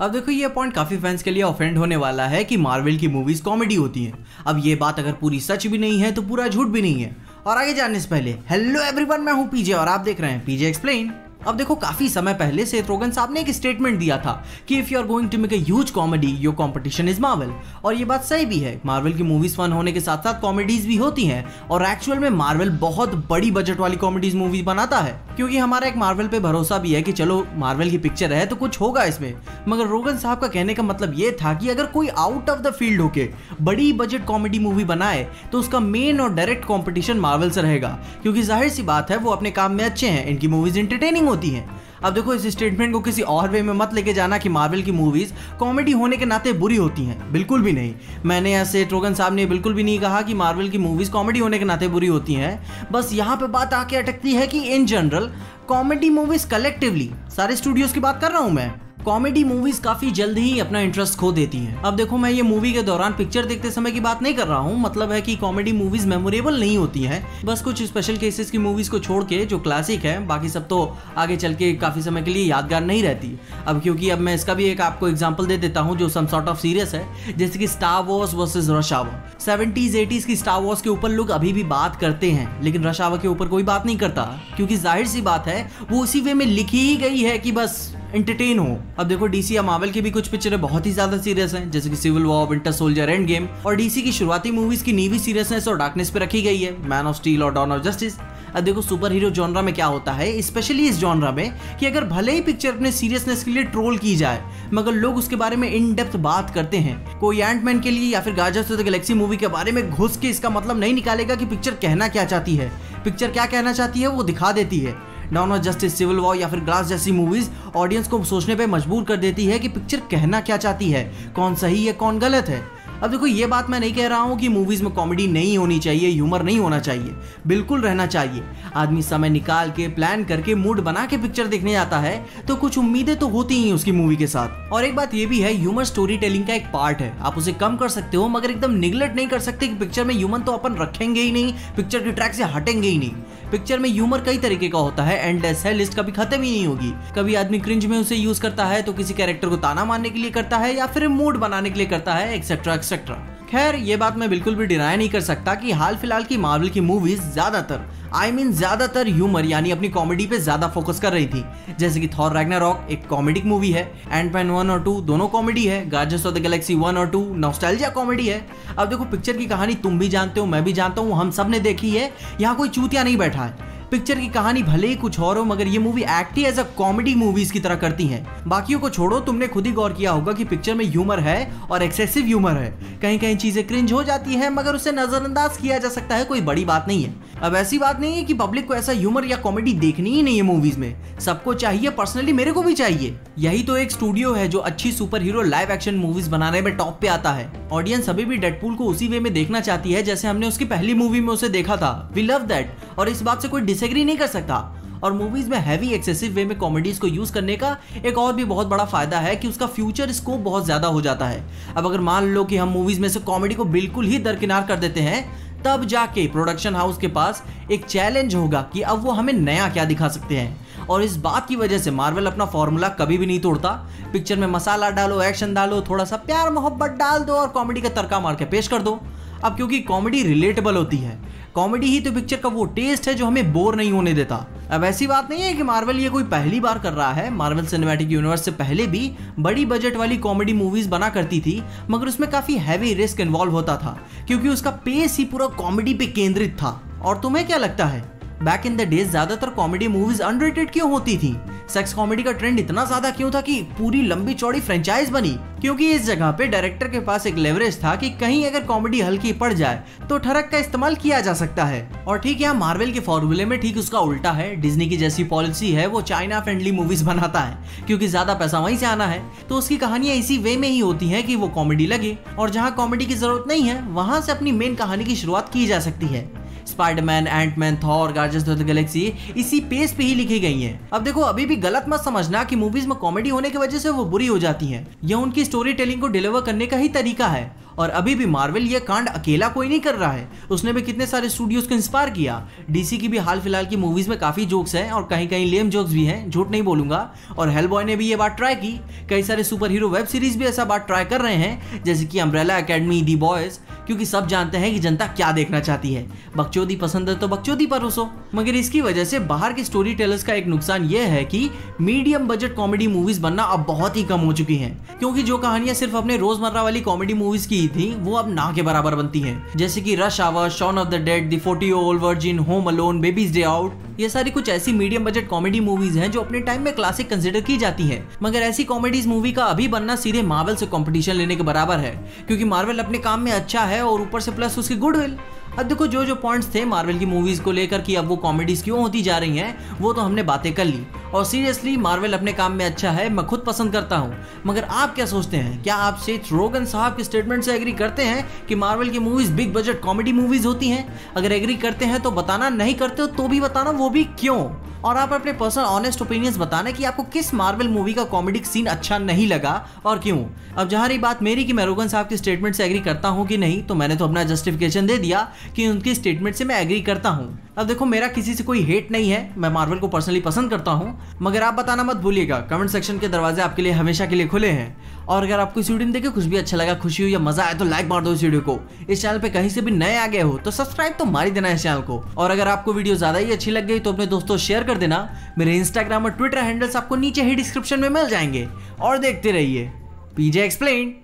अब देखो ये पॉइंट काफी फैंस के लिए ऑफेंड होने वाला है कि मार्वल की मूवीज कॉमेडी होती हैं। अब ये बात अगर पूरी सच भी नहीं है तो पूरा झूठ भी नहीं है। और आगे जानने से पहले हेलो एवरीवन, मैं हूं पीजे और आप देख रहे हैं पीजे एक्सप्लेन। अब देखो काफी समय पहले सेथ रोगन साहब ने एक स्टेटमेंट दिया था कि if you are going to make a huge comedy your competition is Marvel. और ये बात सही भी है। मार्वल की मूवीज फन होने के साथ साथ कॉमेडीज भी होती हैं और एक्चुअल में मार्वल बहुत बड़ी बजट वाली कॉमेडीज मूवीज बनाता है, क्योंकि हमारा एक मार्वल पे भरोसा भी है कि चलो मार्वल की पिक्चर है तो कुछ होगा इसमें। मगर रोगन साहब का कहने का मतलब ये था कि अगर कोई आउट ऑफ द फील्ड होके बड़ी बजट कॉमेडी मूवी बनाए तो उसका मेन और डायरेक्ट कॉम्पिटिशन मार्वल से रहेगा, क्योंकि जाहिर सी बात है वो अपने काम में अच्छे हैं, इनकी मूवीज एंटरटेनिंग होती हैं। अब देखो इस स्टेटमेंट को किसी और वे में मत लेके जाना कि मार्वल की मूवीज कॉमेडी होने के नाते बुरी होती हैं, बिल्कुल भी नहीं। मैंने ऐसे रोगन साहब ने बिल्कुल भी नहीं कहा कि मार्वल की मूवीज कॉमेडी होने के नाते बुरी होती हैं। बस यहाँ पे बात आके अटकती है कि in general comedy movies collectively, सारे स्टूडियोज की बात कर रहा हूँ मैं, कॉमेडी मूवीज काफी जल्द ही अपना इंटरेस्ट खो देती हैं। अब देखो मैं ये मूवी के दौरान पिक्चर देखते समय की बात नहीं कर रहा हूँ, मतलब है कि कॉमेडी मूवीज मेमोरेबल नहीं होती हैं। बस कुछ स्पेशल केसेस की मूवीज को छोड़ के जो क्लासिक है, बाकी सब तो आगे चल के काफी समय के लिए यादगार नहीं रहती। अब क्योंकि अब मैं इसका भी एक आपको एग्जाम्पल दे देता हूँ जो सम सॉर्ट ऑफ सीरियस है, जैसे कि Star Wars versus Rush Hour. 70s 80s की स्टार वॉर्स के ऊपर लोग अभी भी बात करते हैं, लेकिन रश आवर के ऊपर कोई बात नहीं करता, क्योंकि जाहिर सी बात है वो उसी वे में लिखी ही गई है कि बस एंटरटेन हो। अब देखो डीसी या मार्वल की भी कुछ पिक्चरें बहुत ही ज्यादा सीरियस हैं, जैसे कि Civil War, Winter Soldier, End Game. और डीसी की शुरुआती मूवीज की नींव सीरियसनेस और डार्कनेस पे रखी गई है, मैन ऑफ स्टील और डॉन ऑफ जस्टिस। अब देखो सुपर हीरो जॉनरा में क्या होता है, स्पेशली इस जॉनरा में, कि अगर भले ही पिक्चर अपने सीरियसनेस के लिए ट्रोल की जाए मगर लोग उसके बारे में इन डेप्थ बात करते हैं। कोई एंटमैन के लिए या फिर guardians of the Galaxy movie के बारे में घुस के इसका मतलब नहीं निकालेगा कि पिक्चर कहना क्या चाहती है। पिक्चर क्या कहना चाहती है वो दिखा देती है। Dawn of Justice, Civil War या फिर ग्लास जैसी मूवीज ऑडियंस को सोचने पे मजबूर कर देती है कि पिक्चर कहना क्या चाहती है, कौन सही है कौन गलत है। अब देखो ये बात मैं नहीं कह रहा हूँ कि मूवीज में कॉमेडी नहीं होनी चाहिए, ह्यूमर नहीं होना चाहिए, बिल्कुल रहना चाहिए। आदमी समय निकाल के प्लान करके मूड बना के पिक्चर देखने जाता है तो कुछ उम्मीदें तो होती ही उसकी मूवी के साथ। और एक बात ये भी है, ह्यूमर स्टोरी टेलिंग का एक पार्ट है, आप उसे कम कर सकते हो मगर एकदम निगलेक्ट नहीं कर सकते कि पिक्चर में ह्यूमर तो अपन रखेंगे ही नहीं, पिक्चर की ट्रैक से हटेंगे ही नहीं। पिक्चर में ह्यूमर कई तरीके का होता है, एंडलेस है, लिस्ट कभी खत्म ही नहीं होगी। कभी आदमी क्रिंज में उसे यूज करता है तो किसी कैरेक्टर को ताना मारने के लिए करता है या फिर मूड बनाने के लिए करता है, एक्सेट्रा एक्सेट्रा। खैर ये बात मैं बिल्कुल भी डिनाई नहीं कर सकता कि हाल फिलहाल की मार्वल की मूवीज ज्यादातर ह्यूमर यानी अपनी कॉमेडी पे ज्यादा फोकस कर रही थी, जैसे कि थॉर रैग्नारॉक एक कॉमेडिक मूवी है, एंटमैन 1 और 2 दोनों कॉमेडी है, गार्डियंस ऑफ द गैलेक्सी 1 और 2 नॉस्टैल्जिया कॉमेडी है। अब देखो पिक्चर की कहानी तुम भी जानते हो, मैं भी जानता हूँ, हम सब ने देखी है, यहाँ कोई चूतिया नहीं बैठा है। पिक्चर की कहानी भले ही कुछ और हो मगर ये मूवी एक्ट ही एज अ कॉमेडी मूवीज की तरह करती हैं। बाकियों को छोड़ो, तुमने खुद ही गौर किया होगा कि पिक्चर में ह्यूमर है और एक्सेसिव ह्यूमर है। कहीं कहीं चीजें क्रिंज हो जाती हैं मगर उसे नजरअंदाज किया जा सकता है, कोई बड़ी बात नहीं है। अब ऐसी बात नहीं है कि पब्लिक को ऐसा ह्यूमर या कॉमेडी देखनी ही नहीं है मूवीज में, सबको चाहिए, पर्सनली मेरे को भी चाहिए। यही तो एक स्टूडियो है जो अच्छी super hero live action movies बनाने में टॉप पे आता है। ऑडियंस अभी भी डेडपूल को उसी वे में देखना चाहती है जैसे हमने उसकी पहली मूवी में उसे देखा था। वी लव दैट और इस बात से कोई डिसएग्री नहीं कर सकता। और मूवीज में हैवी एक्सेसिव वे में कॉमेडीज को यूज करने का एक और भी बहुत बड़ा फायदा है कि उसका फ्यूचर स्कोप बहुत ज्यादा हो जाता है। अब अगर मान लो कि हम मूवीज में से कॉमेडी को बिल्कुल ही दरकिनार कर देते हैं, तब जाके प्रोडक्शन हाउस के पास एक चैलेंज होगा कि अब वो हमें नया क्या दिखा सकते हैं। और इस बात की वजह से मार्वल अपना फॉर्मूला कभी भी नहीं तोड़ता। पिक्चर में मसाला डालो, एक्शन डालो, थोड़ा सा प्यार मोहब्बत डाल दो और कॉमेडी का तड़का मार के पेश कर दो। अब क्योंकि कॉमेडी रिलेटेबल होती है, कॉमेडी ही तो पिक्चर का वो टेस्ट है जो हमें बोर नहीं होने देता। अब ऐसी बात नहीं है कि मार्वल ये कोई पहली बार कर रहा है, मार्वल सिनेमैटिक यूनिवर्स से पहले भी बड़ी बजट वाली कॉमेडी मूवीज बना करती थी, मगर उसमें काफी हैवी रिस्क इन्वॉल्व होता था क्योंकि उसका पेस ही पूरा कॉमेडी पे केंद्रित था। और तुम्हें क्या लगता है, बैक इन द डेज ज्यादातर कॉमेडी मूवीज अनरेटेड क्यों होती थी? सेक्स कॉमेडी का ट्रेंड इतना ज्यादा क्यों था कि पूरी लंबी चौड़ी फ्रेंचाइज बनी? क्योंकि इस जगह पे डायरेक्टर के पास एक लेवरेज था कि कहीं अगर कॉमेडी हल्की पड़ जाए तो ठरक का इस्तेमाल किया जा सकता है। और ठीक यहाँ मार्वल के फॉर्मूले में ठीक उसका उल्टा है। डिज्नी की जैसी पॉलिसी है, वो चाइना फ्रेंडली मूवीज बनाता है क्योंकि ज्यादा पैसा वहीं से आना है, तो उसकी कहानियां इसी वे में ही होती है कि वो कॉमेडी लगे, और जहाँ कॉमेडी की जरूरत नहीं है वहां से अपनी मेन कहानी की शुरुआत की जा सकती है। Spiderman, Antman, Thor, Guardians of the Galaxy इसी पेस पे ही लिखी गई हैं। अब देखो अभी भी गलत मत समझना कि मूवीज में कॉमेडी होने की वजह से वो बुरी हो जाती हैं। यह उनकी स्टोरी टेलिंग को डिलीवर करने का ही तरीका है और अभी भी मार्वल ये कांड अकेला कोई नहीं कर रहा है, उसने भी कितने सारे स्टूडियोज को इंस्पायर किया। डीसी की भी हाल फिलहाल की मूवीज में काफी जोक्स हैं और कहीं कहीं लेम जोक्स भी हैं, झूठ नहीं बोलूंगा। और हेलबॉय ने भी ये बात ट्राई की। कई सारे सुपर हीरो वेब सीरीज भी ऐसा बात ट्राई कर रहे हैं, जैसे कि अम्ब्रेला एकेडमी, दी बॉयज, क्योंकि सब जानते हैं कि जनता क्या देखना चाहती है। बकचोदी पसंद है तो बकचोदी परोसो। मगर इसकी वजह से बाहर के स्टोरी टेलर्स का एक नुकसान यह है कि मीडियम बजट कॉमेडी मूवीज बनना अब बहुत ही कम हो चुकी हैं, क्योंकि जो कहानियां सिर्फ अपने रोजमर्रा वाली कॉमेडी मूवीज की थी वो अब ना के बराबर बनती हैं, जैसे कि Rush Hour, Shaun of the Dead, the 40-Year-Old Virgin, Home Alone, Baby's Day Out. ये सारी कुछ ऐसी मीडियम बजट कॉमेडी मूवीज हैं जो अपने टाइम में क्लासिक कंसिडर की जाती हैं। मगर ऐसी कॉमेडीज मूवी का अभी बनना सीधे मार्वल से कंपटीशन लेने के बराबर है, क्योंकि मार्वल अपने काम में अच्छा है और ऊपर से प्लस उसकी गुडविल। अब देखो जो पॉइंट्स थे मार्वल की मूवीज को लेकर कि अब वो कॉमेडीज क्यों होती जा रही हैं, वो तो हमने बातें कर ली। और सीरियसली मार्वल अपने काम में अच्छा है, मैं खुद पसंद करता हूँ। मगर आप क्या सोचते हैं? क्या आप सेथ रोगन साहब के स्टेटमेंट से एग्री करते हैं कि मार्वल की movies big budget comedy movies होती हैं? अगर एग्री करते हैं तो बताना, नहीं करते हो तो भी बताना, वो भी क्यों। और आप अपने पर्सनल ऑनेस्ट ओपिनियंस बताना कि आपको किस मार्वल मूवी का कॉमेडिक सीन अच्छा नहीं लगा और क्यों। अब जहां रही बात मेरी कि मैं रोगन साहब के स्टेटमेंट से एग्री करता हूं कि नहीं, तो मैंने तो अपना जस्टिफिकेशन दे दिया कि उनके स्टेटमेंट से मैं एग्री करता हूं। अब देखो, मेरा किसी से कोई हेट नहीं है, मैं मार्वल को पर्सनली पसंद करता हूं। मगर आप बताना मत भूलिएगा, कमेंट सेक्शन के दरवाजे आपके लिए हमेशा के लिए खुले हैं। और अगर आपको इस वीडियो में देखे कुछ भी अच्छा लगा, खुशी हुई या मजा आया तो लाइक मार दो इस वीडियो को। इस चैनल पे कहीं से भी नए आ गए हो तो सब्सक्राइब तो मार ही देना इस चैनल को। और अगर आपको वीडियो ज्यादा ही अच्छी लग गई तो अपने दोस्तों शेयर कर देना। मेरे इंस्टाग्राम और ट्विटर हैंडल्स आपको नीचे ही डिस्क्रिप्शन में मिल जाएंगे। और देखते रहिए पीजे एक्सप्लेन।